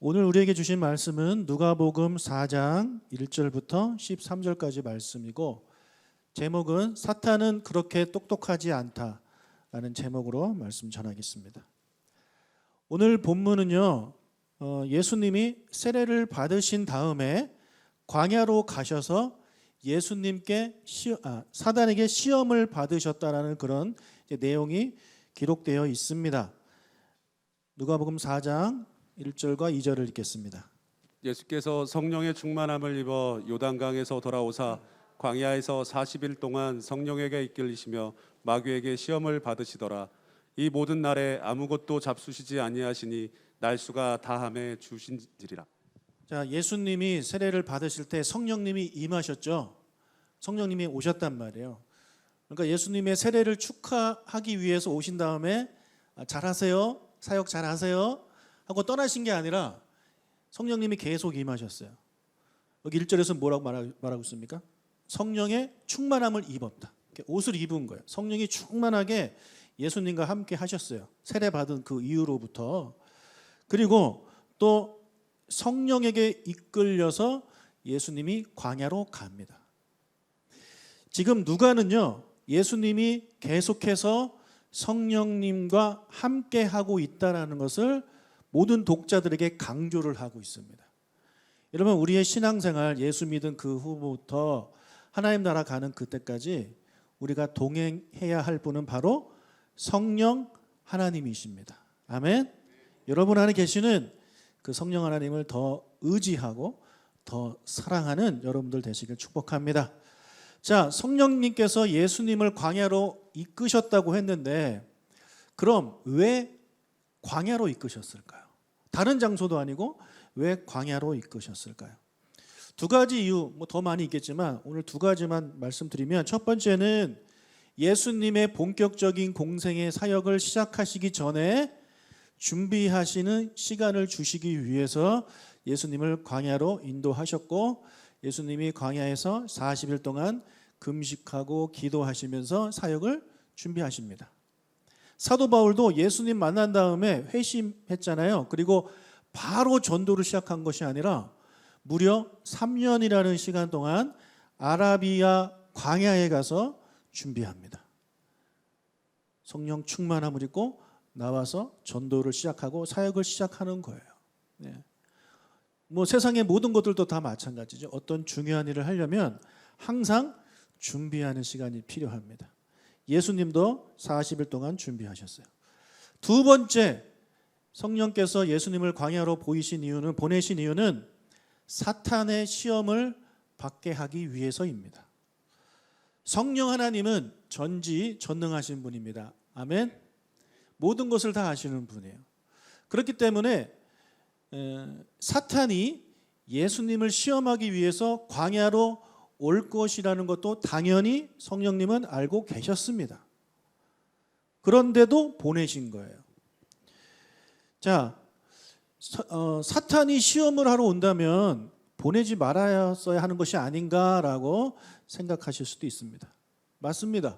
오늘 우리에게 주신 말씀은 누가복음 4장 1절부터 13절까지 말씀이고, 제목은 사탄은 그렇게 똑똑하지 않다라는 제목으로 말씀 전하겠습니다. 오늘 본문은요, 예수님이 세례를 받으신 다음에 광야로 가셔서 예수님께 사단에게 시험을 받으셨다라는 그런 내용이 기록되어 있습니다. 누가복음 4장 1절과 2절을 읽겠습니다. 예수께서 성령의 충만함을 입어 요단강에서 돌아오사 광야에서 40일 동안 성령에게 이끌리시며 마귀에게 시험을 받으시더라. 이 모든 날에 아무것도 잡수시지 아니하시니 날수가 다함에 주신지리라. 자, 예수님이 세례를 받으실 때 성령님이 임하셨죠. 성령님이 오셨단 말이에요. 그러니까 예수님의 세례를 축하하기 위해서 오신 다음에 잘하세요, 사역 잘하세요 하고 떠나신 게 아니라 성령님이 계속 임하셨어요. 여기 1절에서 뭐라고 말하고 있습니까? 성령의 충만함을 입었다. 옷을 입은 거예요. 성령이 충만하게 예수님과 함께 하셨어요. 세례 받은 그 이후로부터. 그리고 또 성령에게 이끌려서 예수님이 광야로 갑니다. 지금 누가는요, 예수님이 계속해서 성령님과 함께 하고 있다는 것을 모든 독자들에게 강조를 하고 있습니다. 여러분, 우리의 신앙생활, 예수 믿은 그 후부터 하나님 나라 가는 그때까지 우리가 동행해야 할 분은 바로 성령 하나님이십니다. 아멘. 여러분 안에 계시는 그 성령 하나님을 더 의지하고 더 사랑하는 여러분들 되시길 축복합니다. 자, 성령님께서 예수님을 광야로 이끄셨다고 했는데, 그럼 왜 광야로 이끄셨을까요? 다른 장소도 아니고 왜 광야로 이끄셨을까요? 두 가지 이유, 더 많이 있겠지만 오늘 두 가지만 말씀드리면, 첫 번째는 예수님의 본격적인 공생의 사역을 시작하시기 전에 준비하시는 시간을 주시기 위해서 예수님을 광야로 인도하셨고, 예수님이 광야에서 40일 동안 금식하고 기도하시면서 사역을 준비하십니다. 사도 바울도 예수님 만난 다음에 회심했잖아요. 그리고 바로 전도를 시작한 것이 아니라 무려 3년이라는 시간 동안 아라비아 광야에 가서 준비합니다. 성령 충만함을 입고 나와서 전도를 시작하고 사역을 시작하는 거예요. 네. 세상의 모든 것들도 다 마찬가지죠. 어떤 중요한 일을 하려면 항상 준비하는 시간이 필요합니다. 예수님도 40일 동안 준비하셨어요. 두 번째, 성령께서 예수님을 광야로 보내신 이유는 사탄의 시험을 받게 하기 위해서입니다. 성령 하나님은 전지전능하신 분입니다. 아멘. 모든 것을 다 아시는 분이에요. 그렇기 때문에 사탄이 예수님을 시험하기 위해서 광야로 올 것이라는 것도 당연히 성령님은 알고 계셨습니다. 그런데도 보내신 거예요. 자, 사탄이 시험을 하러 온다면 보내지 말았어야 하는 것이 아닌가라고 생각하실 수도 있습니다. 맞습니다.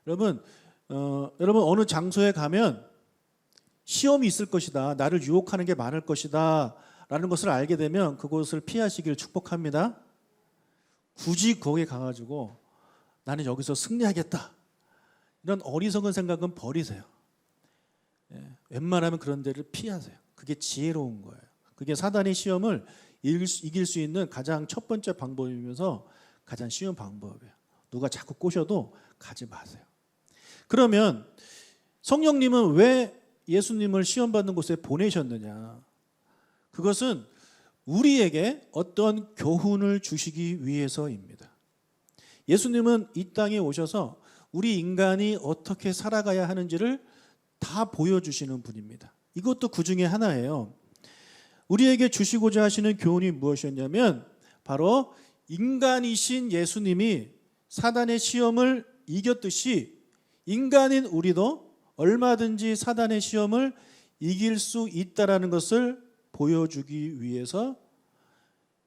여러분 어느 장소에 가면 시험이 있을 것이다, 나를 유혹하는 게 많을 것이다 라는 것을 알게 되면 그곳을 피하시길 축복합니다. 굳이 거기에 가가지고 나는 여기서 승리하겠다, 이런 어리석은 생각은 버리세요. 웬만하면 그런 데를 피하세요. 그게 지혜로운 거예요. 그게 사단의 시험을 이길 수 있는 가장 첫 번째 방법이면서 가장 쉬운 방법이에요. 누가 자꾸 꼬셔도 가지 마세요. 그러면 성령님은 왜 예수님을 시험받는 곳에 보내셨느냐? 그것은 우리에게 어떤 교훈을 주시기 위해서입니다. 예수님은 이 땅에 오셔서 우리 인간이 어떻게 살아가야 하는지를 다 보여주시는 분입니다. 이것도 그 중에 하나예요. 우리에게 주시고자 하시는 교훈이 무엇이었냐면, 바로 인간이신 예수님이 사단의 시험을 이겼듯이 인간인 우리도 얼마든지 사단의 시험을 이길 수 있다는 것을 보여주기 위해서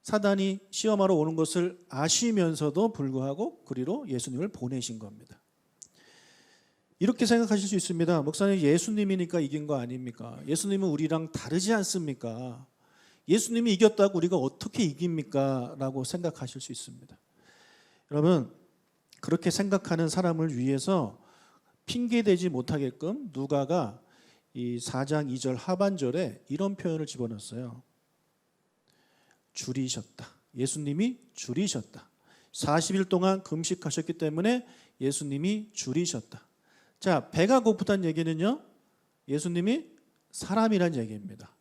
사단이 시험하러 오는 것을 아시면서도 불구하고 그리로 예수님을 보내신 겁니다. 이렇게 생각하실 수 있습니다. 목사님, 예수님이니까 이긴 거 아닙니까? 예수님은 우리랑 다르지 않습니까? 예수님이 이겼다고 우리가 어떻게 이깁니까? 라고 생각하실 수 있습니다. 여러분, 그렇게 생각하는 사람을 위해서 핑계대지 못하게끔 누가가 이 4장 2절 하반절에 이런 표현을 집어넣었어요. 줄이셨다. 예수님이 줄이셨다. 40일 동안 금식하셨기 때문에 예수님이 줄이셨다. 자, 배가 고프다는 얘기는요, 예수님이 사람이란 얘기입니다.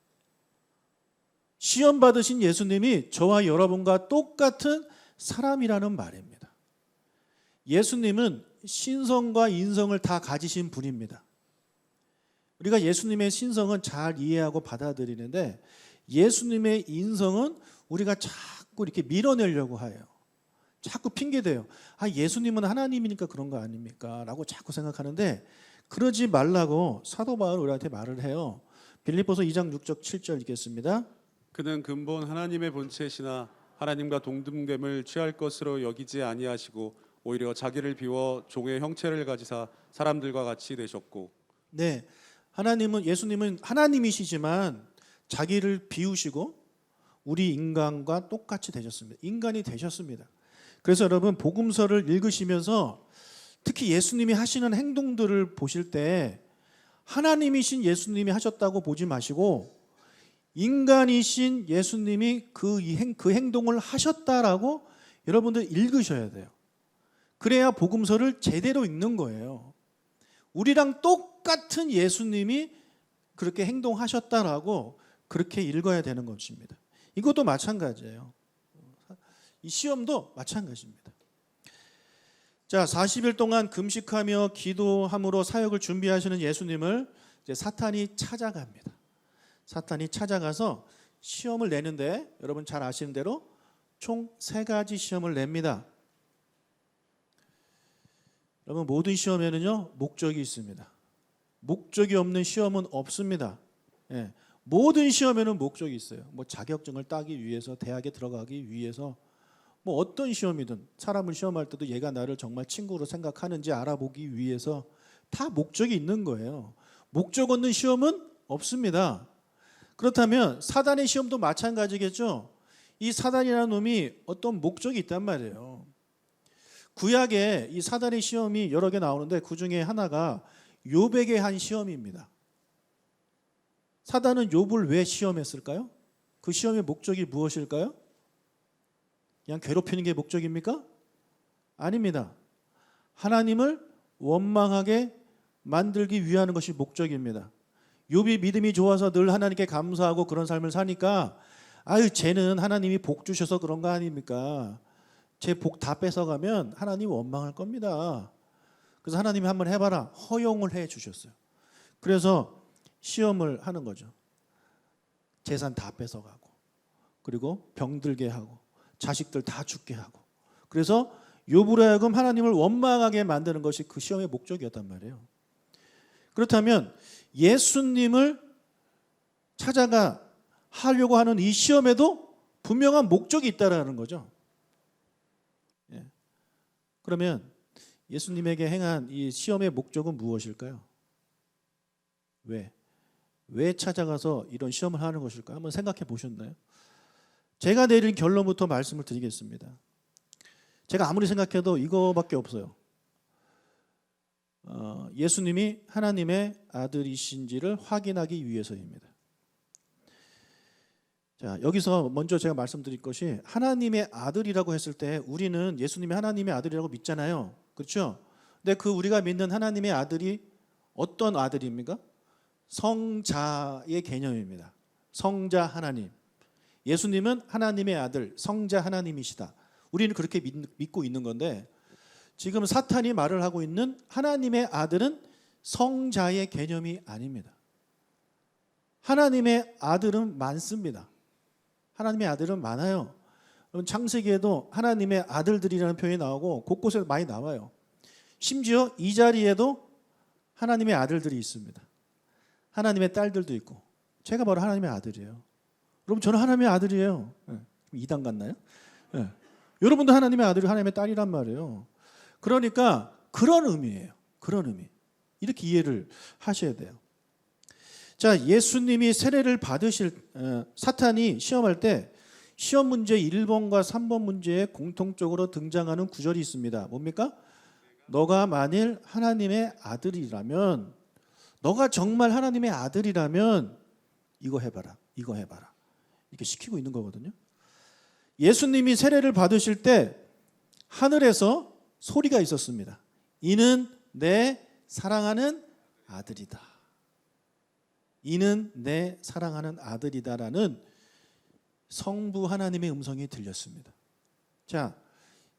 시험 받으신 예수님이 저와 여러분과 똑같은 사람이라는 말입니다. 예수님은 신성과 인성을 다 가지신 분입니다. 우리가 예수님의 신성은 잘 이해하고 받아들이는데 예수님의 인성은 우리가 자꾸 이렇게 밀어내려고 해요. 자꾸 핑계대요. 아, 예수님은 하나님이니까 그런 거 아닙니까? 라고 자꾸 생각하는데 그러지 말라고 사도 바울은 우리한테 말을 해요. 빌립보서 2장 6절 7절 읽겠습니다. 그는 근본 하나님의 본체시나 하나님과 동등됨을 취할 것으로 여기지 아니하시고 오히려 자기를 비워 종의 형체를 가지사 사람들과 같이 되셨고. 네, 예수님은 하나님이시지만 자기를 비우시고 우리 인간과 똑같이 되셨습니다. 인간이 되셨습니다. 그래서 여러분 복음서를 읽으시면서 특히 예수님이 하시는 행동들을 보실 때 하나님이신 예수님이 하셨다고 보지 마시고 인간이신 예수님이 그 행동을 하셨다라고 여러분들 읽으셔야 돼요. 그래야 복음서를 제대로 읽는 거예요. 우리랑 똑같은 예수님이 그렇게 행동하셨다라고 그렇게 읽어야 되는 것입니다. 이것도 마찬가지예요. 이 시험도 마찬가지입니다. 자, 40일 동안 금식하며 기도함으로 사역을 준비하시는 예수님을 이제 사탄이 찾아갑니다. 사탄이 찾아가서 시험을 내는데 여러분 잘 아시는 대로 총 3가지 시험을 냅니다. 여러분 모든 시험에는요 목적이 있습니다. 목적이 없는 시험은 없습니다. 예, 모든 시험에는 목적이 있어요. 뭐 자격증을 따기 위해서, 대학에 들어가기 위해서, 뭐 어떤 시험이든 사람을 시험할 때도 얘가 나를 정말 친구로 생각하는지 알아보기 위해서 다 목적이 있는 거예요. 목적 없는 시험은 없습니다. 그렇다면 사단의 시험도 마찬가지겠죠. 이 사단이라는 놈이 어떤 목적이 있단 말이에요. 구약에 이 사단의 시험이 여러 개 나오는데 그 중에 하나가 욥에게 한 시험입니다. 사단은 욥을 왜 시험했을까요? 그 시험의 목적이 무엇일까요? 그냥 괴롭히는 게 목적입니까? 아닙니다. 하나님을 원망하게 만들기 위한 것이 목적입니다. 욥이 믿음이 좋아서 늘 하나님께 감사하고 그런 삶을 사니까 아유 쟤는 하나님이 복 주셔서 그런 거 아닙니까? 제 복 다 뺏어가면 하나님 원망할 겁니다. 그래서 하나님이 한번 해봐라 허용을 해 주셨어요. 그래서 시험을 하는 거죠. 재산 다 뺏어가고 그리고 병들게 하고 자식들 다 죽게 하고 그래서 욥으로 하여금 하나님을 원망하게 만드는 것이 그 시험의 목적이었단 말이에요. 그렇다면 예수님을 찾아가 하려고 하는 이 시험에도 분명한 목적이 있다라는 거죠. 예. 그러면 예수님에게 행한 이 시험의 목적은 무엇일까요? 왜 찾아가서 이런 시험을 하는 것일까요? 한번 생각해 보셨나요? 제가 내린 결론부터 말씀을 드리겠습니다. 제가 아무리 생각해도 이거밖에 없어요. 예수님이 하나님의 아들이신지를 확인하기 위해서입니다. 자, 여기서 먼저 제가 말씀드릴 것이 하나님의 아들이라고 했을 때 우리는 예수님이 하나님의 아들이라고 믿잖아요. 그렇죠? 근데 그 우리가 믿는 하나님의 아들이 어떤 아들입니까? 성자의 개념입니다. 성자 하나님. 예수님은 하나님의 아들, 성자 하나님이시다. 우리는 그렇게 믿고 있는 건데 지금 사탄이 말을 하고 있는 하나님의 아들은 성자의 개념이 아닙니다. 하나님의 아들은 많습니다. 하나님의 아들은 많아요. 창세기에도 하나님의 아들들이라는 표현이 나오고 곳곳에 많이 나와요. 심지어 이 자리에도 하나님의 아들들이 있습니다. 하나님의 딸들도 있고 제가 바로 하나님의 아들이에요. 여러분 저는 하나님의 아들이에요. 이단 같나요? 네. 여러분도 하나님의 아들이 하나님의 딸이란 말이에요. 그러니까 그런 의미예요. 그런 의미. 이렇게 이해를 하셔야 돼요. 자, 예수님이 세례를 받으실 사탄이 시험할 때 시험 문제 1번과 3번 문제에 공통적으로 등장하는 구절이 있습니다. 뭡니까? 너가 만일 하나님의 아들이라면, 너가 정말 하나님의 아들이라면 이거 해봐라, 이거 해봐라, 이렇게 시키고 있는 거거든요. 예수님이 세례를 받으실 때 하늘에서 소리가 있었습니다. 이는 내 사랑하는 아들이다. 이는 내 사랑하는 아들이다라는 성부 하나님의 음성이 들렸습니다. 자,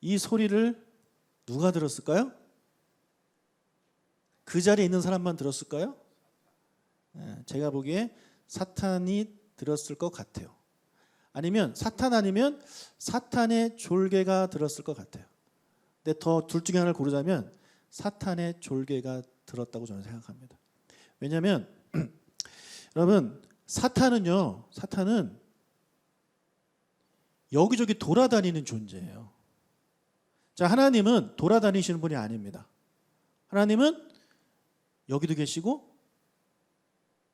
이 소리를 누가 들었을까요? 그 자리에 있는 사람만 들었을까요? 제가 보기에 사탄이 들었을 것 같아요. 아니면 사탄 아니면 사탄의 졸개가 들었을 것 같아요. 근데 더 둘 중에 하나를 고르자면 사탄의 졸개가 들었다고 저는 생각합니다. 왜냐하면 여러분, 사탄은 여기저기 돌아다니는 존재예요. 자, 하나님은 돌아다니시는 분이 아닙니다. 하나님은 여기도 계시고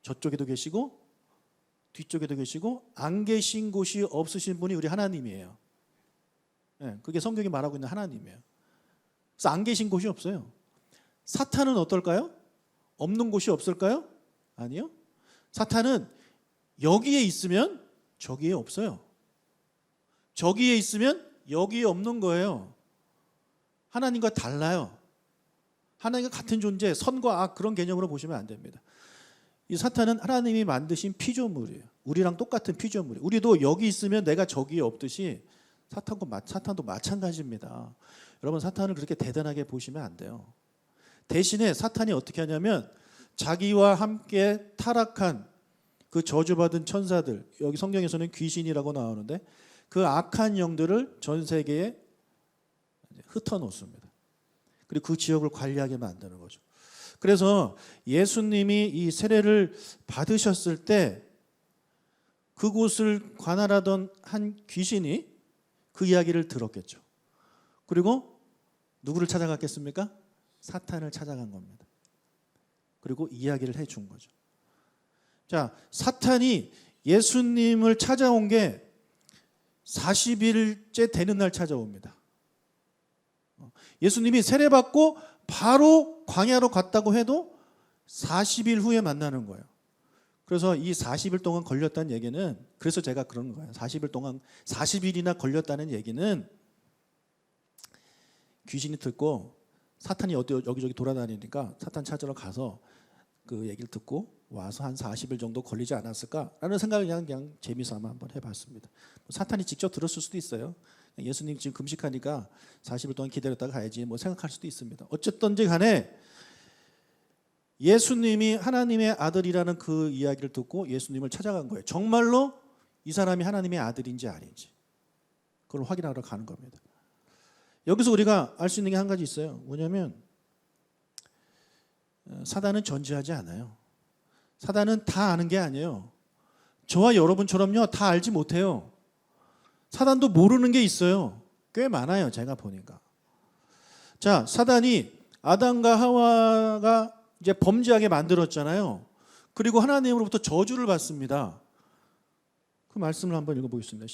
저쪽에도 계시고 뒤쪽에도 계시고 안 계신 곳이 없으신 분이 우리 하나님이에요. 그게 성경이 말하고 있는 하나님이에요. 그래서 안 계신 곳이 없어요. 사탄은 어떨까요? 없는 곳이 없을까요? 아니요. 사탄은 여기에 있으면 저기에 없어요. 저기에 있으면 여기에 없는 거예요. 하나님과 달라요. 하나님과 같은 존재, 선과 악 그런 개념으로 보시면 안 됩니다. 이 사탄은 하나님이 만드신 피조물이에요. 우리랑 똑같은 피조물이에요. 우리도 여기 있으면 내가 저기에 없듯이 사탄도 마찬가지입니다. 여러분, 사탄을 그렇게 대단하게 보시면 안 돼요. 대신에 사탄이 어떻게 하냐면 자기와 함께 타락한 그 저주받은 천사들, 여기 성경에서는 귀신이라고 나오는데 그 악한 영들을 전 세계에 흩어놓습니다. 그리고 그 지역을 관리하게 만드는 거죠. 그래서 예수님이 이 세례를 받으셨을 때 그곳을 관할하던 한 귀신이 그 이야기를 들었겠죠. 그리고 누구를 찾아갔겠습니까? 사탄을 찾아간 겁니다. 그리고 이야기를 해준 거죠. 자, 사탄이 예수님을 찾아온 게 40일째 되는 날 찾아옵니다. 예수님이 세례받고 바로 광야로 갔다고 해도 40일 후에 만나는 거예요. 그래서 이 40일 동안 걸렸다는 얘기는, 그래서 제가 그런 거예요. 40일이나 걸렸다는 얘기는 귀신이 듣고 사탄이 여기저기 돌아다니니까 사탄 찾으러 가서 그 얘기를 듣고 와서 한 40일 정도 걸리지 않았을까라는 생각을 그냥 재미삼아 한번 해봤습니다. 사탄이 직접 들었을 수도 있어요. 예수님 지금 금식하니까 40일 동안 기다렸다가 가야지 뭐 생각할 수도 있습니다. 어쨌든지 간에 예수님이 하나님의 아들이라는 그 이야기를 듣고 예수님을 찾아간 거예요. 정말로 이 사람이 하나님의 아들인지 아닌지 그걸 확인하러 가는 겁니다. 여기서 우리가 알 수 있는 게 한 가지 있어요. 뭐냐면 사단은 전지하지 않아요. 사단은 다 아는 게 아니에요. 저와 여러분처럼요, 다 알지 못해요. 사단도 모르는 게 있어요. 꽤 많아요, 제가 보니까. 자, 사단이 아담과 하와가 이제 범죄하게 만들었잖아요. 그리고 하나님으로부터 저주를 받습니다. 그 말씀을 한번 읽어보겠습니다.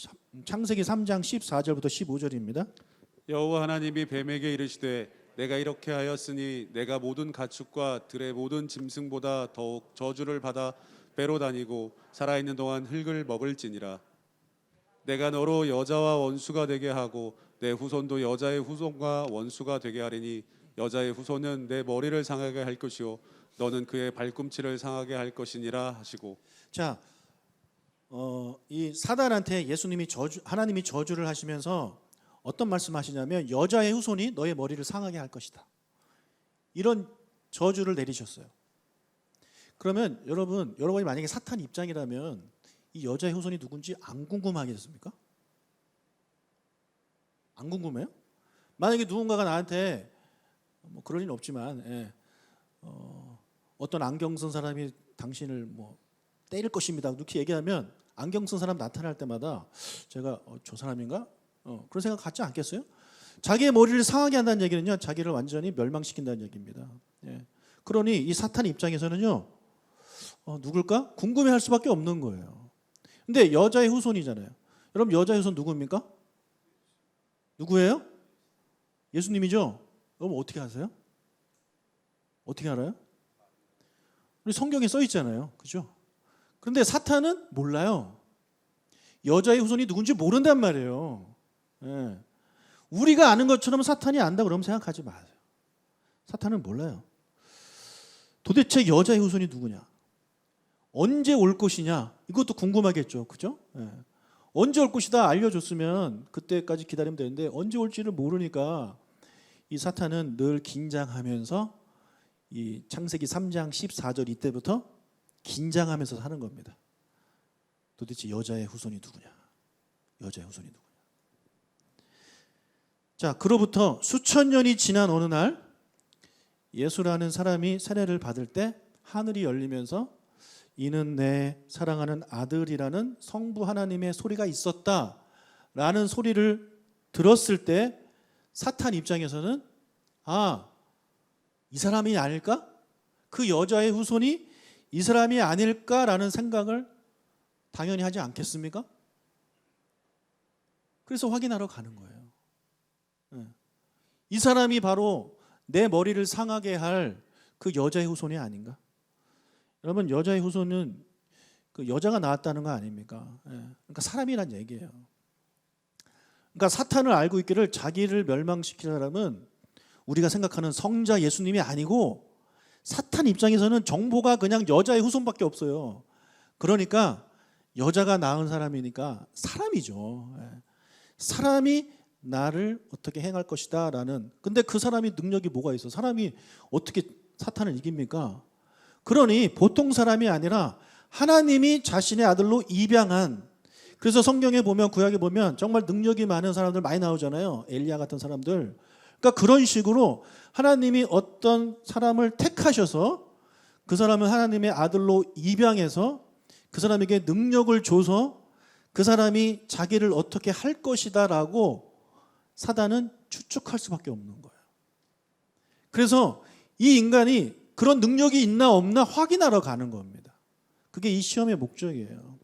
창세기 3장 14절부터 15절입니다. 여호와 하나님이 뱀에게 이르시되 내가 이렇게 하였으니 내가 모든 가축과 들의 모든 짐승보다 더욱 저주를 받아 배로 다니고 살아있는 동안 흙을 먹을지니라. 내가 너로 여자와 원수가 되게 하고 내 후손도 여자의 후손과 원수가 되게 하리니 여자의 후손은 내 머리를 상하게 할 것이요 너는 그의 발꿈치를 상하게 할 것이니라 하시고. 자, 이 사단한테 하나님이 저주를 하시면서 어떤 말씀하시냐면 여자의 후손이 너의 머리를 상하게 할 것이다. 이런 저주를 내리셨어요. 그러면 여러분이 만약에 사탄 입장이라면 이 여자의 후손이 누군지 안 궁금하겠습니까? 안 궁금해요? 만약에 누군가가 나한테 뭐 그럴 리는 없지만 어떤 안경 쓴 사람이 당신을 뭐 때릴 것입니다. 이렇게 얘기하면 안경 쓴 사람 나타날 때마다 제가 저 사람인가? 그런 생각 갖지 않겠어요? 자기의 머리를 상하게 한다는 얘기는요, 자기를 완전히 멸망시킨다는 얘기입니다. 예. 그러니 이 사탄 입장에서는요, 누굴까? 궁금해할 수밖에 없는 거예요. 근데 여자의 후손이잖아요. 여러분 여자의 후손 누구입니까? 누구예요? 예수님이죠. 여러분 어떻게 아세요? 어떻게 알아요? 우리 성경에 써 있잖아요. 그죠? 그런데 사탄은 몰라요. 여자의 후손이 누군지 모른단 말이에요. 예. 우리가 아는 것처럼 사탄이 안다 그러면 생각하지 마세요. 사탄은 몰라요. 도대체 여자의 후손이 누구냐? 언제 올 것이냐? 이것도 궁금하겠죠. 그죠? 예. 언제 올 것이다 알려줬으면 그때까지 기다리면 되는데 언제 올지를 모르니까 이 사탄은 늘 긴장하면서 이 창세기 3장 14절 이때부터 긴장하면서 사는 겁니다. 도대체 여자의 후손이 누구냐? 여자의 후손이 누구냐? 자, 그로부터 수천 년이 지난 어느 날 예수라는 사람이 세례를 받을 때 하늘이 열리면서 이는 내 사랑하는 아들이라는 성부 하나님의 소리가 있었다라는 소리를 들었을 때 사탄 입장에서는 이 사람이 아닐까? 그 여자의 후손이 이 사람이 아닐까라는 생각을 당연히 하지 않겠습니까? 그래서 확인하러 가는 거예요. 이 사람이 바로 내 머리를 상하게 할 그 여자의 후손이 아닌가? 여러분 여자의 후손은 그 여자가 낳았다는 거 아닙니까? 그러니까 사람이란 얘기예요. 그러니까 사탄을 알고 있기를 자기를 멸망시키는 사람은 우리가 생각하는 성자 예수님이 아니고 사탄 입장에서는 정보가 그냥 여자의 후손밖에 없어요. 그러니까 여자가 낳은 사람이니까 사람이죠. 사람이 나를 어떻게 행할 것이다 라는. 근데 그 사람이 능력이 뭐가 있어? 사람이 어떻게 사탄을 이깁니까? 그러니 보통 사람이 아니라 하나님이 자신의 아들로 입양한. 그래서 성경에 보면 구약에 보면 정말 능력이 많은 사람들 많이 나오잖아요. 엘리야 같은 사람들. 그러니까 그런 식으로 하나님이 어떤 사람을 택하셔서 그 사람을 하나님의 아들로 입양해서 그 사람에게 능력을 줘서 그 사람이 자기를 어떻게 할 것이다 라고 사단은 추측할 수밖에 없는 거예요. 그래서 이 인간이 그런 능력이 있나 없나 확인하러 가는 겁니다. 그게 이 시험의 목적이에요.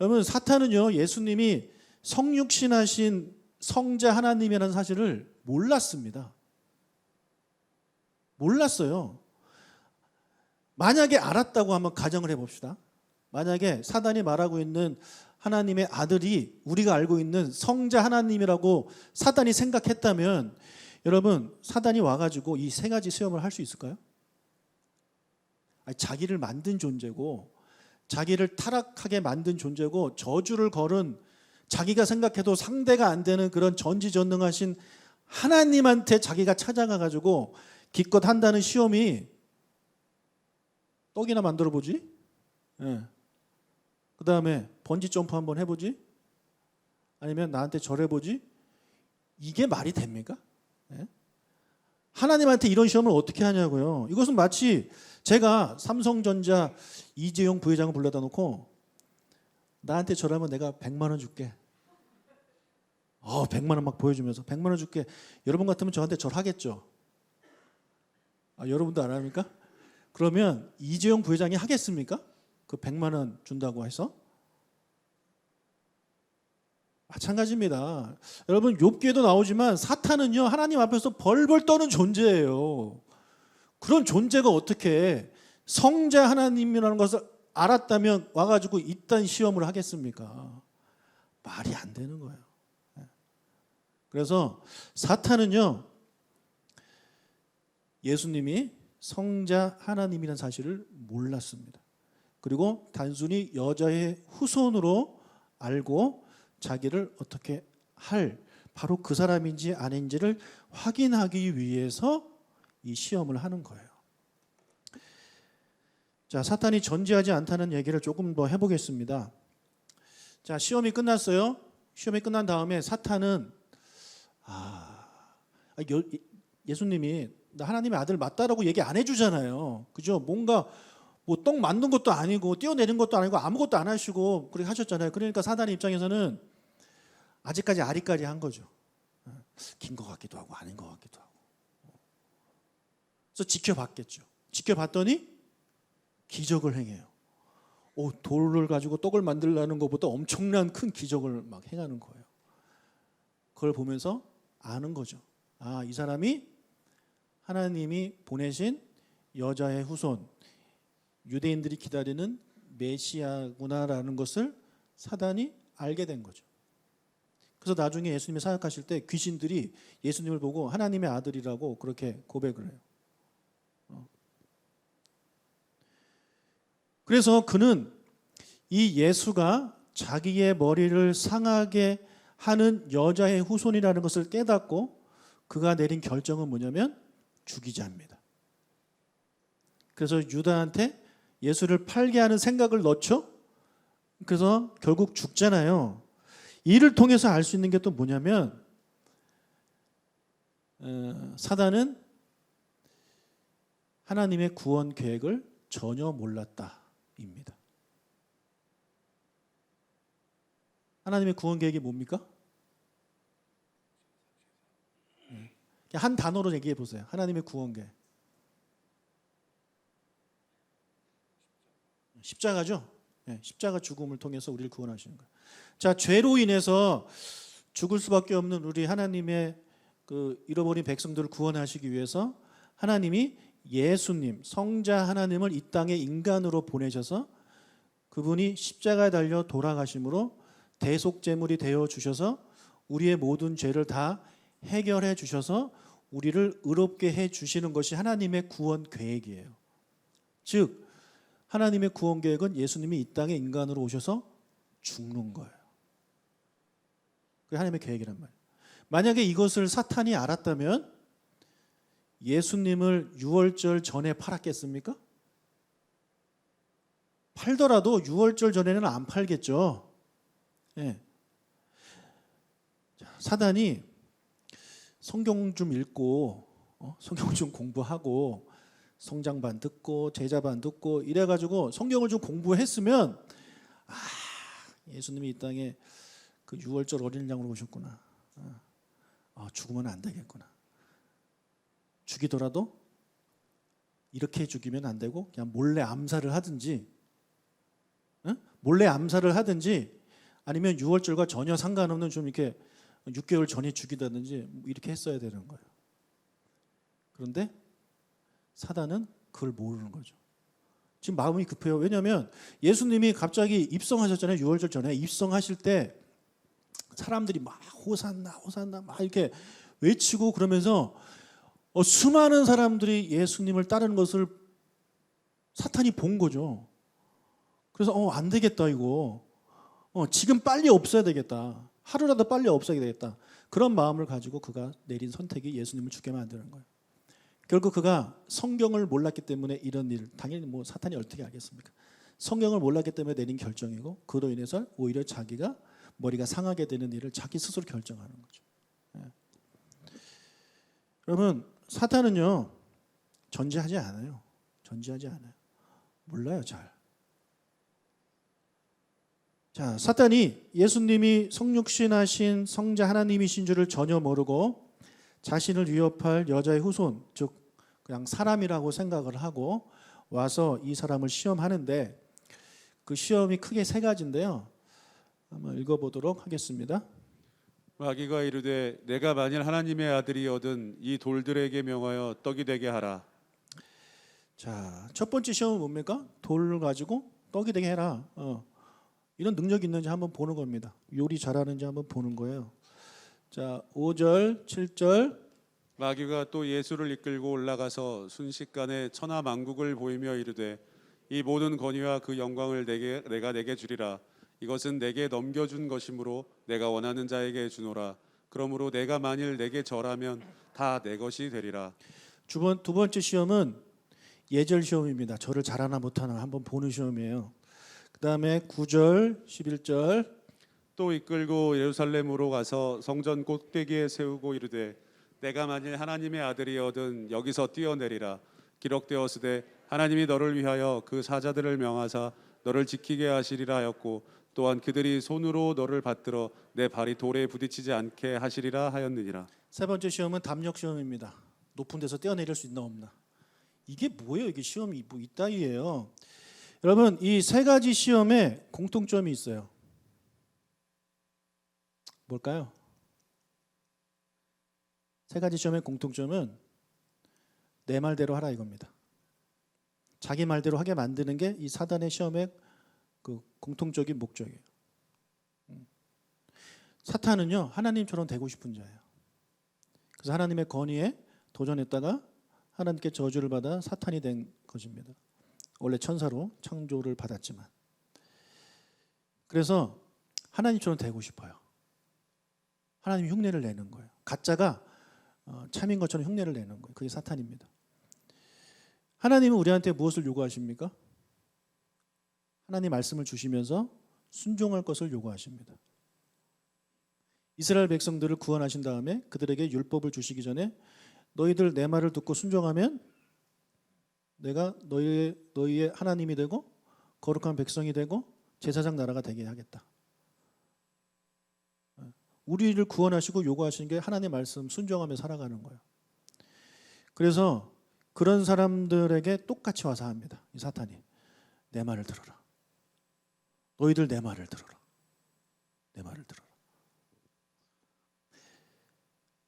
여러분 사탄은요 예수님이 성육신하신 성자 하나님이라는 사실을 몰랐습니다. 몰랐어요. 만약에 알았다고 한번 가정을 해봅시다. 만약에 사단이 말하고 있는 하나님의 아들이 우리가 알고 있는 성자 하나님이라고 사단이 생각했다면 여러분 사단이 와가지고 이 세 가지 시험을 할 수 있을까요? 자기를 만든 존재고 자기를 타락하게 만든 존재고 저주를 걸은 자기가 생각해도 상대가 안 되는 그런 전지전능하신 하나님한테 자기가 찾아가가지고 기껏 한다는 시험이 떡이나 만들어 보지? 그 다음에 번지 점프 한번 해보지? 아니면 나한테 절해보지? 이게 말이 됩니까? 하나님한테 이런 시험을 어떻게 하냐고요. 이것은 마치 제가 삼성전자 이재용 부회장을 불러다 놓고 나한테 절하면 내가 100만 원 줄게. 100만 원 막 보여주면서 100만 원 줄게. 여러분 같으면 저한테 절하겠죠. 여러분도 안 합니까? 그러면 이재용 부회장이 하겠습니까? 그 100만 원 준다고 해서? 마찬가지입니다. 여러분 욥기에도 나오지만 사탄은요 하나님 앞에서 벌벌 떠는 존재예요. 그런 존재가 어떻게 성자 하나님이라는 것을 알았다면 와가지고 이딴 시험을 하겠습니까? 말이 안 되는 거예요. 그래서 사탄은요 예수님이 성자 하나님이라는 사실을 몰랐습니다. 그리고 단순히 여자의 후손으로 알고 자기를 어떻게 할 바로 그 사람인지 아닌지를 확인하기 위해서 이 시험을 하는 거예요. 자, 사탄이 전지하지 않다는 얘기를 조금 더 해보겠습니다. 자, 시험이 끝났어요. 시험이 끝난 다음에 사탄은 예수님이 나 하나님의 아들 맞다라고 얘기 안 해주잖아요. 그죠? 뭔가 뭐 떡 만든 것도 아니고 떼어내린 것도 아니고 아무것도 안 하시고 그렇게 하셨잖아요. 그러니까 사단의 입장에서는 아직까지 아리까리 한 거죠. 긴 것 같기도 하고 아닌 것 같기도 하고. 그래서 지켜봤겠죠. 지켜봤더니 기적을 행해요. 돌을 가지고 떡을 만들라는 것보다 엄청난 큰 기적을 막 행하는 거예요. 그걸 보면서 아는 거죠. 이 사람이 하나님이 보내신 여자의 후손, 유대인들이 기다리는 메시아구나라는 것을 사단이 알게 된 거죠. 그래서 나중에 예수님이 사역하실 때 귀신들이 예수님을 보고 하나님의 아들이라고 그렇게 고백을 해요. 그래서 그는 이 예수가 자기의 머리를 상하게 하는 여자의 후손이라는 것을 깨닫고 그가 내린 결정은 뭐냐면 죽이자입니다. 그래서 유다한테 예수를 팔게 하는 생각을 넣죠. 그래서 결국 죽잖아요. 이를 통해서 알 수 있는 게 또 뭐냐면 사단은 하나님의 구원 계획을 전혀 몰랐다입니다. 하나님의 구원 계획이 뭡니까? 한 단어로 얘기해 보세요. 하나님의 구원 계획. 십자가죠. 십자가 죽음을 통해서 우리를 구원하시는 거예요. 자, 죄로 인해서 죽을 수밖에 없는 우리 하나님의 그 잃어버린 백성들을 구원하시기 위해서 하나님이 예수님, 성자 하나님을 이 땅에 인간으로 보내셔서 그분이 십자가에 달려 돌아가심으로 대속제물이 되어 주셔서 우리의 모든 죄를 다 해결해 주셔서 우리를 의롭게 해 주시는 것이 하나님의 구원 계획이에요. 즉 하나님의 구원 계획은 예수님이 이 땅에 인간으로 오셔서 죽는 거예요. 그게 하나님의 계획이란 말이에요. 만약에 이것을 사탄이 알았다면 예수님을 유월절 전에 팔았겠습니까? 팔더라도 유월절 전에는 안 팔겠죠. 예. 사단이 성경 좀 읽고 성경 좀 공부하고 성장반 듣고 제자반 듣고 이래가지고 성경을 좀 공부했으면 예수님이 이 땅에 그 유월절 어린 양으로 오셨구나. 죽으면 안 되겠구나. 죽이더라도 이렇게 죽이면 안 되고 그냥 몰래 암살을 하든지, 몰래 암살을 하든지, 아니면 유월절과 전혀 상관없는 좀 이렇게 6개월 전에 죽이다든지 이렇게 했어야 되는 거예요. 그런데 사단은 그걸 모르는 거죠. 지금 마음이 급해요. 왜냐하면 예수님이 갑자기 입성하셨잖아요. 유월절 전에 입성하실 때 사람들이 막 호산나 호산나 막 이렇게 외치고 그러면서 수많은 사람들이 예수님을 따르는 것을 사탄이 본 거죠. 그래서 안 되겠다 이거. 지금 빨리 없어야 되겠다. 하루라도 빨리 없어야 되겠다. 그런 마음을 가지고 그가 내린 선택이 예수님을 죽게 만드는 거예요. 결국 그가 성경을 몰랐기 때문에 이런 일, 당연히 뭐 사탄이 어떻게 알겠습니까? 성경을 몰랐기 때문에 내린 결정이고 그로 인해서 오히려 자기가 머리가 상하게 되는 일을 자기 스스로 결정하는 거죠. 여러분, 사탄은요 전지하지 않아요. 전지하지 않아요. 몰라요 잘. 자, 사탄이 예수님이 성육신하신 성자 하나님이신 줄을 전혀 모르고 자신을 위협할 여자의 후손, 즉 그냥 사람이라고 생각을 하고 와서 이 사람을 시험하는데 그 시험이 크게 세 가지인데요. 한번 읽어보도록 하겠습니다. 마귀가 이르되 내가 만일 하나님의 아들이거든 이 돌들에게 명하여 떡이 되게 하라. 자, 첫 번째 시험은 뭡니까? 돌을 가지고 떡이 되게 해라. 이런 능력이 있는지 한번 보는 겁니다. 요리 잘하는지 한번 보는 거예요. 자, 5절, 7절. 마귀가 또 예수를 이끌고 올라가서 순식간에 천하 만국을 보이며 이르되 이 모든 권위와 그 영광을 내가 내게 주리라. 이것은 내게 넘겨준 것이므로 내가 원하는 자에게 주노라. 그러므로 내가 만일 내게 절하면 다 내 것이 되리라. 두 번째 시험은 예절 시험입니다. 저를 잘하나 못하나 한번 보는 시험이에요. 그 다음에 9절, 11절. 또 이끌고 예루살렘으로 가서 성전 꼭대기에 세우고 이르되 내가 만일 하나님의 아들이거든 여기서 뛰어내리라. 기록되었으되 하나님이 너를 위하여 그 사자들을 명하사 너를 지키게 하시리라 하였고 또한 그들이 손으로 너를 받들어 내 발이 돌에 부딪히지 않게 하시리라 하였느니라. 세 번째 시험은 담력 시험입니다. 높은 데서 뛰어내릴 수 있나 없나. 이게 뭐예요? 이게 시험이 뭐 이따위예요. 여러분, 이 세 가지 시험에 공통점이 있어요. 뭘까요? 세 가지 시험의 공통점은 내 말대로 하라 이겁니다. 자기 말대로 하게 만드는 게 이 사단의 시험의 그 공통적인 목적이에요. 사탄은요, 하나님처럼 되고 싶은 자예요. 그래서 하나님의 권위에 도전했다가 하나님께 저주를 받아 사탄이 된 것입니다. 원래 천사로 창조를 받았지만. 그래서 하나님처럼 되고 싶어요. 하나님 흉내를 내는 거예요. 가짜가 참인 것처럼 흉내를 내는 거예요. 그게 사탄입니다. 하나님은 우리한테 무엇을 요구하십니까? 하나님 말씀을 주시면서 순종할 것을 요구하십니다. 이스라엘 백성들을 구원하신 다음에 그들에게 율법을 주시기 전에 너희들 내 말을 듣고 순종하면 내가 너희의 하나님이 되고 거룩한 백성이 되고 제사장 나라가 되게 하겠다. 우리를 구원하시고 요구하시는 게 하나님의 말씀 순종하며 살아가는 거예요. 그래서 그런 사람들에게 똑같이 와서 합니다. 이 사탄이. 내 말을 들어라. 너희들 내 말을 들어라. 내 말을 들어라.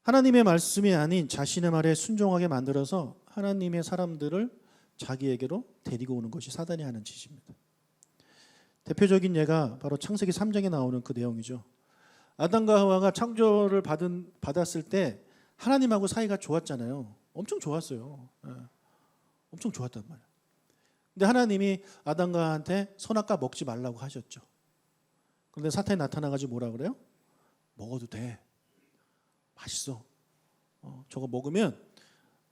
하나님의 말씀이 아닌 자신의 말에 순종하게 만들어서 하나님의 사람들을 자기에게로 데리고 오는 것이 사단이 하는 짓입니다. 대표적인 예가 바로 창세기 3장에 나오는 그 내용이죠. 아담과 하와가 창조를 받았을 때 하나님하고 사이가 좋았잖아요. 엄청 좋았어요. 엄청 좋았단 말이에요. 근데 하나님이 아담과 하와한테 선악과 먹지 말라고 하셨죠. 그런데 사탄이 나타나가지고 뭐라 그래요? 먹어도 돼. 맛있어. 저거 먹으면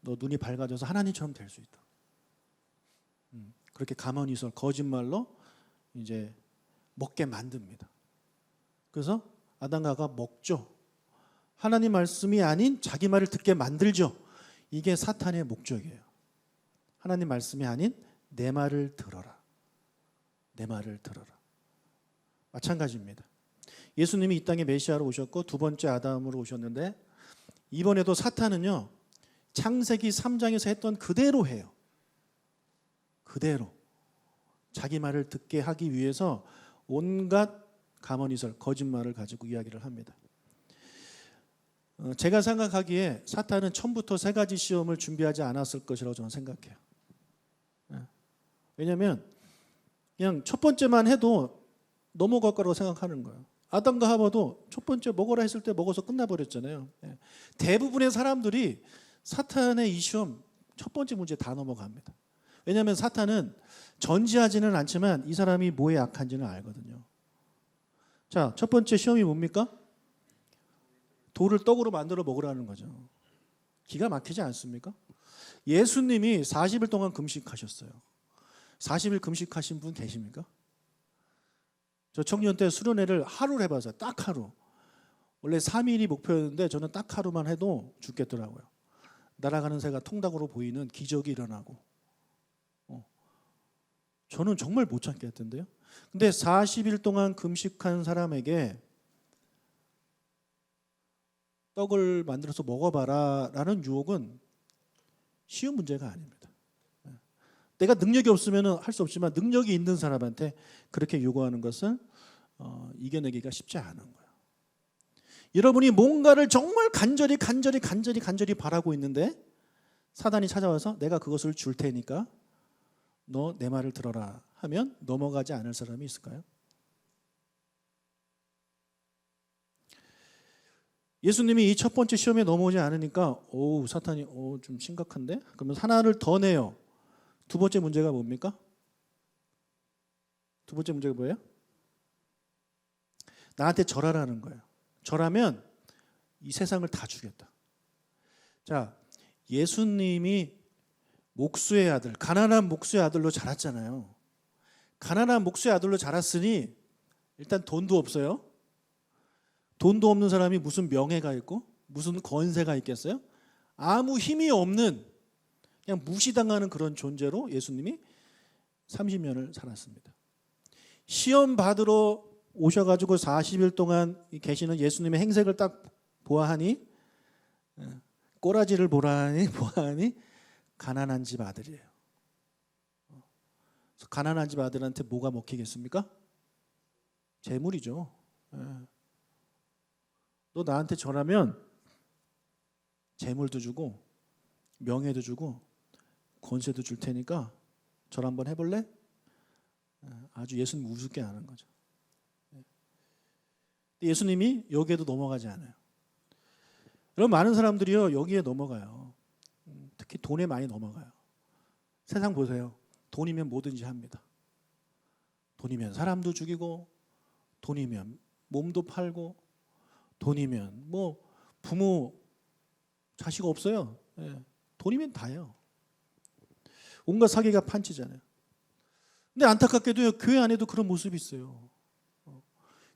너 눈이 밝아져서 하나님처럼 될 수 있다. 그렇게 가만히서 거짓말로 이제 먹게 만듭니다. 그래서 아담과 하와가 먹죠. 하나님 말씀이 아닌 자기 말을 듣게 만들죠. 이게 사탄의 목적이에요. 하나님 말씀이 아닌 내 말을 들어라. 내 말을 들어라. 마찬가지입니다. 예수님이 이 땅에 메시아로 오셨고 두 번째 아담으로 오셨는데 이번에도 사탄은요, 창세기 3장에서 했던 그대로 해요. 그대로 자기 말을 듣게 하기 위해서 온갖 가머니설, 거짓말을 가지고 이야기를 합니다. 제가 생각하기에 사탄은 처음부터 세 가지 시험을 준비하지 않았을 것이라고 저는 생각해요. 왜냐하면 그냥 첫 번째만 해도 넘어갈 거라고 생각하는 거예요. 아담과 하와도 첫 번째 먹어라 했을 때 먹어서 끝나버렸잖아요. 대부분의 사람들이 사탄의 이 시험 첫 번째 문제 다 넘어갑니다. 왜냐하면 사탄은 전지하지는 않지만 이 사람이 뭐에 약한지는 알거든요. 자, 첫 번째 시험이 뭡니까? 돌을 떡으로 만들어 먹으라는 거죠. 기가 막히지 않습니까? 예수님이 40일 동안 금식하셨어요. 40일 금식하신 분 계십니까? 저 청년 때 수련회를 하루를 해봤어요. 딱 하루. 원래 3일이 목표였는데 저는 딱 하루만 해도 죽겠더라고요. 날아가는 새가 통닭으로 보이는 기적이 일어나고. 저는 정말 못 참겠던데요. 근데 40일 동안 금식한 사람에게 떡을 만들어서 먹어봐라 라는 유혹은 쉬운 문제가 아닙니다. 내가 능력이 없으면 할 수 없지만 능력이 있는 사람한테 그렇게 요구하는 것은 이겨내기가 쉽지 않은 거예요. 여러분이 뭔가를 정말 간절히 바라고 있는데 사단이 찾아와서 내가 그것을 줄 테니까 너 내 말을 들어라 하면 넘어가지 않을 사람이 있을까요? 예수님이 이 첫 번째 시험에 넘어오지 않으니까 사탄이 좀 심각한데? 그러면 하나를 더 내요. 두 번째 문제가 뭡니까? 두 번째 문제가 뭐예요? 나한테 절하라는 거예요. 절하면 이 세상을 다 주겠다. 자, 예수님이 목수의 아들, 가난한 목수의 아들로 자랐잖아요. 가난한 목수의 아들로 자랐으니 일단 돈도 없어요. 돈도 없는 사람이 무슨 명예가 있고 무슨 권세가 있겠어요? 아무 힘이 없는 그냥 무시당하는 그런 존재로 예수님이 30년을 살았습니다. 시험 받으러 오셔가지고 40일 동안 계시는 예수님의 행색을 딱 보아하니 꼬라지를 보아하니 가난한 집 아들이에요. 가난한 집 아들한테 뭐가 먹히겠습니까? 재물이죠. 예. 너 나한테 전하면 재물도 주고 명예도 주고 권세도 줄 테니까 절 한번 해볼래? 아주 예수님 우습게 하는 거죠. 예수님이 여기에도 넘어가지 않아요. 여러분, 많은 사람들이요 여기에 넘어가요. 특히 돈에 많이 넘어가요. 세상 보세요. 돈이면 뭐든지 합니다. 돈이면 사람도 죽이고, 돈이면 몸도 팔고, 돈이면 뭐 부모 자식 없어요. 예. 돈이면 다예요. 온갖 사기가 판치잖아요. 근데 안타깝게도요 교회 안에도 그런 모습이 있어요.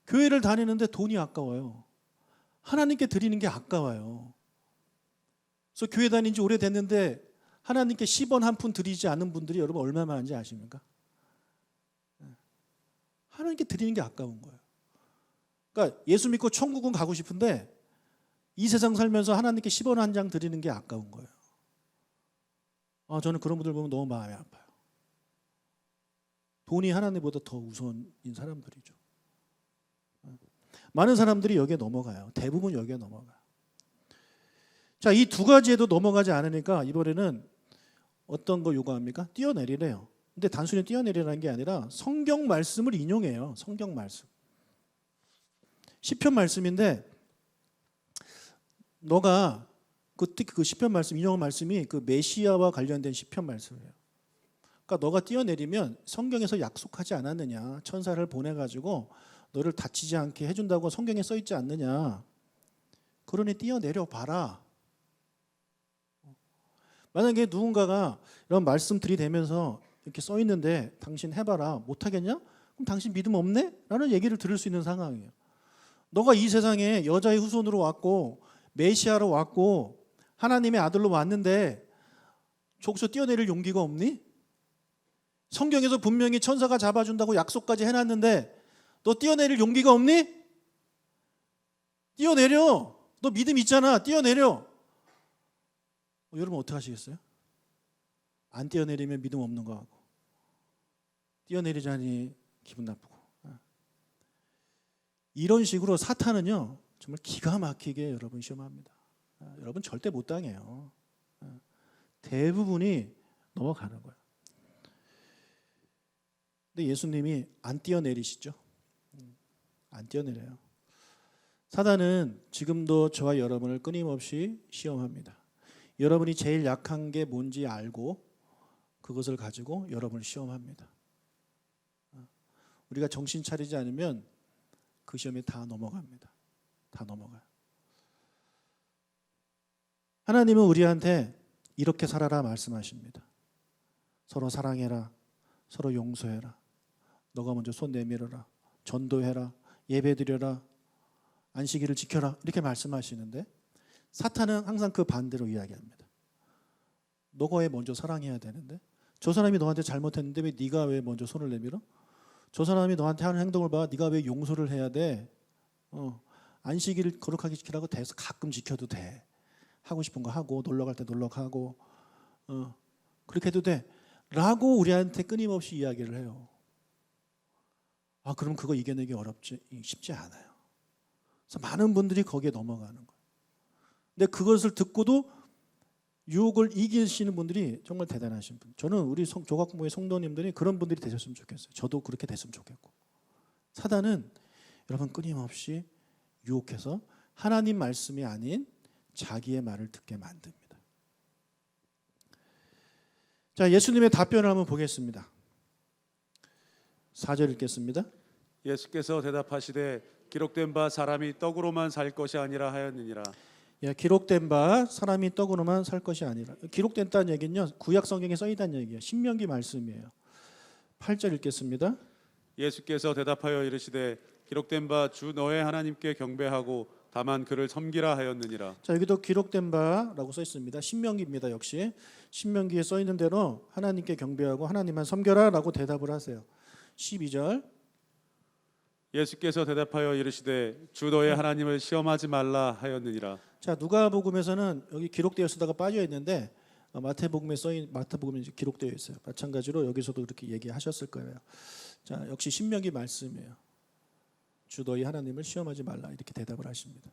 교회를 다니는데 돈이 아까워요. 하나님께 드리는 게 아까워요. 그래서 교회 다닌 지 오래됐는데 하나님께 10원 한 푼 드리지 않은 분들이 여러분 얼마나 많은지 아십니까? 하나님께 드리는 게 아까운 거예요. 그러니까 예수 믿고 천국은 가고 싶은데 이 세상 살면서 하나님께 10원 한 장 드리는 게 아까운 거예요. 저는 그런 분들 보면 너무 마음이 아파요. 돈이 하나님보다 더 우선인 사람들이죠. 많은 사람들이 여기에 넘어가요. 대부분 여기에 넘어가요. 자, 이 두 가지에도 넘어가지 않으니까 이번에는 어떤 거 요구합니까? 뛰어내리래요. 근데 단순히 뛰어내리라는 게 아니라 성경 말씀을 인용해요. 성경 말씀. 시편 말씀인데 너가 특히 그 시편 말씀 인용한 말씀이 그 메시아와 관련된 시편 말씀이에요. 그러니까 너가 뛰어내리면 성경에서 약속하지 않았느냐? 천사를 보내가지고 너를 다치지 않게 해준다고 성경에 써 있지 않느냐? 그러니 뛰어내려 봐라. 만약에 누군가가 이런 말씀 들이대면서 이렇게 써 있는데 당신 해봐라 못하겠냐? 그럼 당신 믿음 없네? 라는 얘기를 들을 수 있는 상황이에요. 너가 이 세상에 여자의 후손으로 왔고 메시아로 왔고 하나님의 아들로 왔는데 저기서 뛰어내릴 용기가 없니? 성경에서 분명히 천사가 잡아준다고 약속까지 해놨는데 너 뛰어내릴 용기가 없니? 뛰어내려. 너 믿음 있잖아. 뛰어내려. 여러분 어떻게 하시겠어요? 안 뛰어내리면 믿음 없는 거 하고 뛰어내리자니 기분 나쁘고. 이런 식으로 사탄은요 정말 기가 막히게 여러분 시험합니다. 여러분 절대 못 당해요. 대부분이 넘어가는 거예요. 근데 예수님이 안 뛰어내리시죠? 안 뛰어내려요. 사단은 지금도 저와 여러분을 끊임없이 시험합니다. 여러분이 제일 약한 게 뭔지 알고 그것을 가지고 여러분을 시험합니다. 우리가 정신 차리지 않으면 그 시험에 다 넘어갑니다. 다 넘어가요. 하나님은 우리한테 이렇게 살아라 말씀하십니다. 서로 사랑해라. 서로 용서해라. 너가 먼저 손 내밀어라. 전도해라. 예배드려라. 안식일을 지켜라. 이렇게 말씀하시는데 사탄은 항상 그 반대로 이야기합니다. 너가 왜 먼저 사랑해야 되는데? 저 사람이 너한테 잘못했는데 왜 네가 왜 먼저 손을 내밀어? 저 사람이 너한테 하는 행동을 봐. 네가 왜 용서를 해야 돼? 안식일을 거룩하게 지키라고 돼서 가끔 지켜도 돼. 하고 싶은 거 하고 놀러 갈 때 놀러 가고 그렇게 해도 돼. 라고 우리한테 끊임없이 이야기를 해요. 그럼 그거 이겨내기 쉽지 않아요. 그래서 많은 분들이 거기에 넘어가는 거예요. 근데 그것을 듣고도 유혹을 이기시는 분들이 정말 대단하신 분. 저는 우리 조각부의 성도님들이 그런 분들이 되셨으면 좋겠어요. 저도 그렇게 됐으면 좋겠고. 사단은 여러분 끊임없이 유혹해서 하나님 말씀이 아닌 자기의 말을 듣게 만듭니다. 자, 예수님의 답변을 한번 보겠습니다. 4절 읽겠습니다. 예수께서 대답하시되 기록된 바 사람이 떡으로만 살 것이 아니라 하였느니라. 기록된 바 사람이 떡으로만 살 것이 아니라. 기록됐다는 얘기는요 구약 성경에 써 있다는 얘기예요. 신명기 말씀이에요. 8절 읽겠습니다. 예수께서 대답하여 이르시되 기록된 바 주 너의 하나님께 경배하고 다만 그를 섬기라 하였느니라. 자, 여기도 기록된 바라고 써 있습니다. 신명기입니다. 역시 신명기에 써 있는 대로 하나님께 경배하고 하나님만 섬겨라라고 대답을 하세요. 12절. 예수께서 대답하여 이르시되 주 너의 하나님을 시험하지 말라 하였느니라. 자, 누가복음에서는 여기 기록되어 있다가 빠져 있는데 마태복음에 이제 기록되어 있어요. 마찬가지로 여기서도 그렇게 얘기하셨을 거예요. 자, 역시 신명기 말씀이에요. 주 너희 하나님을 시험하지 말라 이렇게 대답을 하십니다.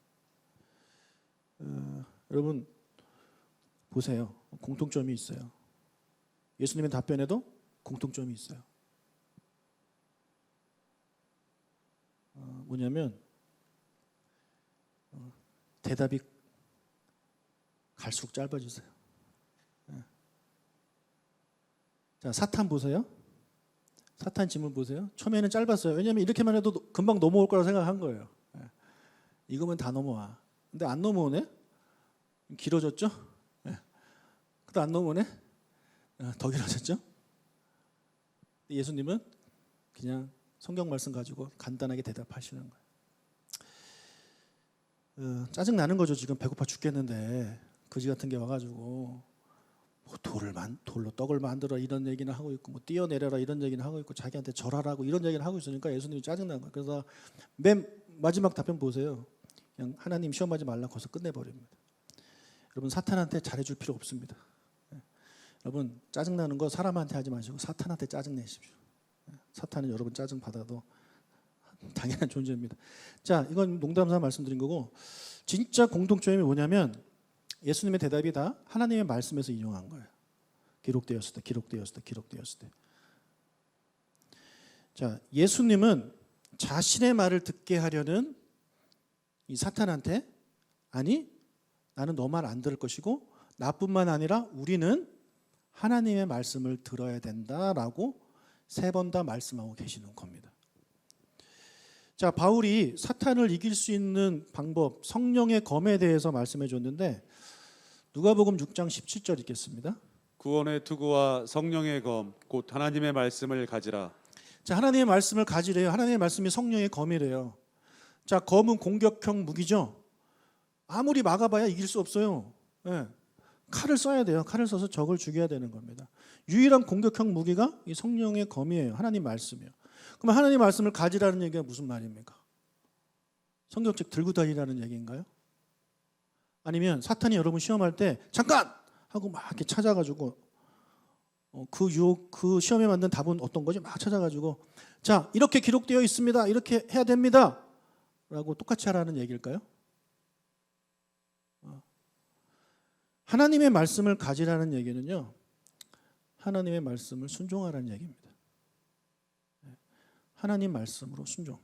여러분 보세요. 공통점이 있어요. 예수님의 답변에도 공통점이 있어요. 뭐냐면 대답이 갈수록 짧아지세요. 자, 사탄 보세요. 사탄 질문 보세요. 처음에는 짧았어요. 왜냐하면 이렇게만 해도 금방 넘어올 거라 생각한 거예요. 이거면 다 넘어와. 근데 안 넘어오네. 길어졌죠? 그래도 안 넘어오네. 더 길어졌죠? 예수님은 그냥 성경 말씀 가지고 간단하게 대답하시는 거예요. 짜증 나는 거죠. 지금 배고파 죽겠는데 거지 같은 게 와가지고 뭐 돌로 떡을 만들어 이런 얘기는 하고 있고 뭐 뛰어내려라 이런 얘기는 하고 있고 자기한테 절하라고 이런 얘기를 하고 있으니까 예수님이 짜증 난 거예요. 그래서 맨 마지막 답변 보세요. 그냥 하나님 시험하지 말라 거기서 끝내버립니다. 여러분 사탄한테 잘해줄 필요 없습니다. 여러분 짜증 나는 거 사람한테 하지 마시고 사탄한테 짜증 내십시오. 사탄은 여러분 짜증 받아도 당연한 존재입니다. 자, 이건 농담삼아 말씀드린 거고 진짜 공통점이 뭐냐면 예수님의 대답이 다 하나님의 말씀에서 인용한 거예요. 기록되었을 때. 자, 예수님은 자신의 말을 듣게 하려는 이 사탄한테 아니 나는 너 말 안 들을 것이고 나뿐만 아니라 우리는 하나님의 말씀을 들어야 된다라고 3번 다 말씀하고 계시는 겁니다. 자, 바울이 사탄을 이길 수 있는 방법, 성령의 검에 대해서 말씀해 줬는데 누가복음 6장 17절 읽겠습니다. 구원의 투구와 성령의 검 곧 하나님의 말씀을 가지라. 자, 하나님의 말씀을 가지래요. 하나님의 말씀이 성령의 검이래요. 자, 검은 공격형 무기죠. 아무리 막아봐야 이길 수 없어요. 네. 칼을 써야 돼요. 칼을 써서 적을 죽여야 되는 겁니다. 유일한 공격형 무기가 이 성령의 검이에요. 하나님 말씀이에요. 그럼 하나님 말씀을 가지라는 얘기가 무슨 말입니까? 성경책 들고 다니라는 얘기인가요? 아니면 사탄이 여러분 시험할 때 잠깐 하고 막 이렇게 찾아가지고 그 시험에 맞는 답은 어떤 거지? 막 찾아가지고 자 이렇게 기록되어 있습니다. 이렇게 해야 됩니다. 라고 똑같이 하라는 얘기일까요? 하나님의 말씀을 가지라는 얘기는요. 하나님의 말씀을 순종하라는 얘기입니다. 하나님 말씀으로 순종.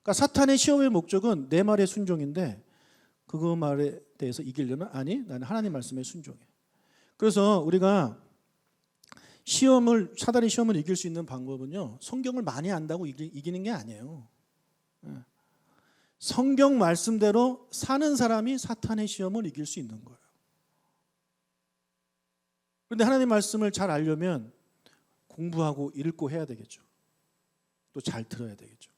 그러니까 사탄의 시험의 목적은 내 말의 순종인데 그 말에 대해서 이기려면 아니 나는 하나님 말씀에 순종해. 그래서 우리가 사단의 시험을 이길 수 있는 방법은요. 성경을 많이 안다고 이기는 게 아니에요. 성경 말씀대로 사는 사람이 사탄의 시험을 이길 수 있는 거예요. 그런데 하나님 말씀을 잘 알려면 공부하고 읽고 해야 되겠죠. 또 잘 들어야 되겠죠.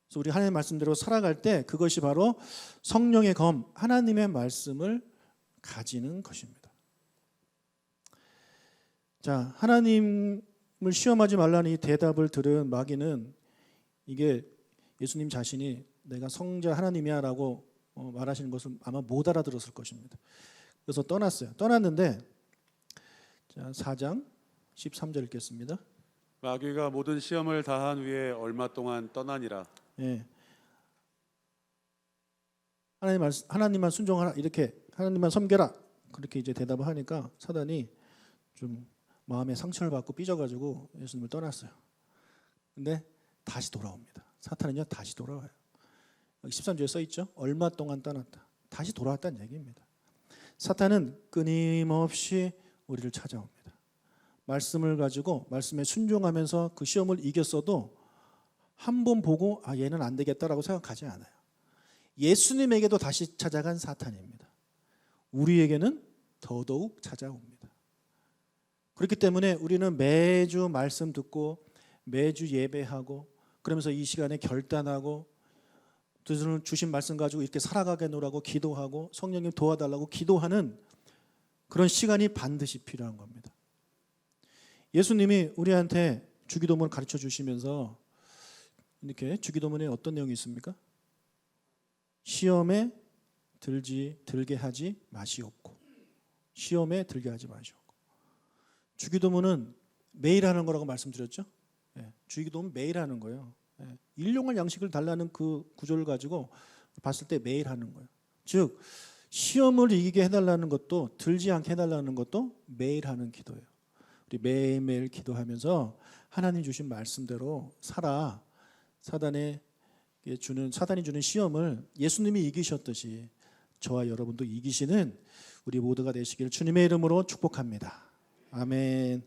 그래서 우리 하나님의 말씀대로 살아갈 때 그것이 바로 성령의 검, 하나님의 말씀을 가지는 것입니다. 자, 하나님을 시험하지 말라는 이 대답을 들은 마귀는 이게 예수님 자신이 내가 성자 하나님이야 라고 말하시는 것을 아마 못 알아들었을 것입니다. 그래서 떠났어요. 떠났는데 자, 4장 13절 읽겠습니다. 마귀가 모든 시험을 다한 후에 얼마 동안 떠나니라. 예. 하나님만 순종하라 이렇게 하나님만 섬겨라 그렇게 이제 대답을 하니까 사단이 좀 마음에 상처를 받고 삐져가지고 예수님을 떠났어요. 근데 다시 돌아옵니다. 사탄은요 다시 돌아와요. 13절에 써 있죠. 얼마 동안 떠났다. 다시 돌아왔다는 얘기입니다. 사탄은 끊임없이 우리를 찾아옵니다. 말씀을 가지고 말씀에 순종하면서 그 시험을 이겼어도 한 번 보고 아 얘는 안 되겠다라고 생각하지 않아요. 예수님에게도 다시 찾아간 사탄입니다. 우리에게는 더더욱 찾아옵니다. 그렇기 때문에 우리는 매주 말씀 듣고 매주 예배하고 그러면서 이 시간에 결단하고 주신 말씀 가지고 이렇게 살아가게 놓으라고 기도하고 성령님 도와달라고 기도하는 그런 시간이 반드시 필요한 겁니다. 예수님이 우리한테 주기도문을 가르쳐 주시면서 이렇게 주기도문에 어떤 내용이 있습니까? 시험에 들게 하지 마시옵고 시험에 들게 하지 마시고. 주기도문은 매일 하는 거라고 말씀드렸죠. 주기도문 매일 하는 거예요. 일용할 양식을 달라는 그 구조를 가지고 봤을 때 매일 하는 거예요. 즉 시험을 이기게 해달라는 것도, 들지 않게 해달라는 것도 매일 하는 기도예요. 우리 매일매일 기도하면서 하나님 주신 말씀대로 살아. 사단이 주는 시험을 예수님이 이기셨듯이 저와 여러분도 이기시는 우리 모두가 되시길 주님의 이름으로 축복합니다. 아멘.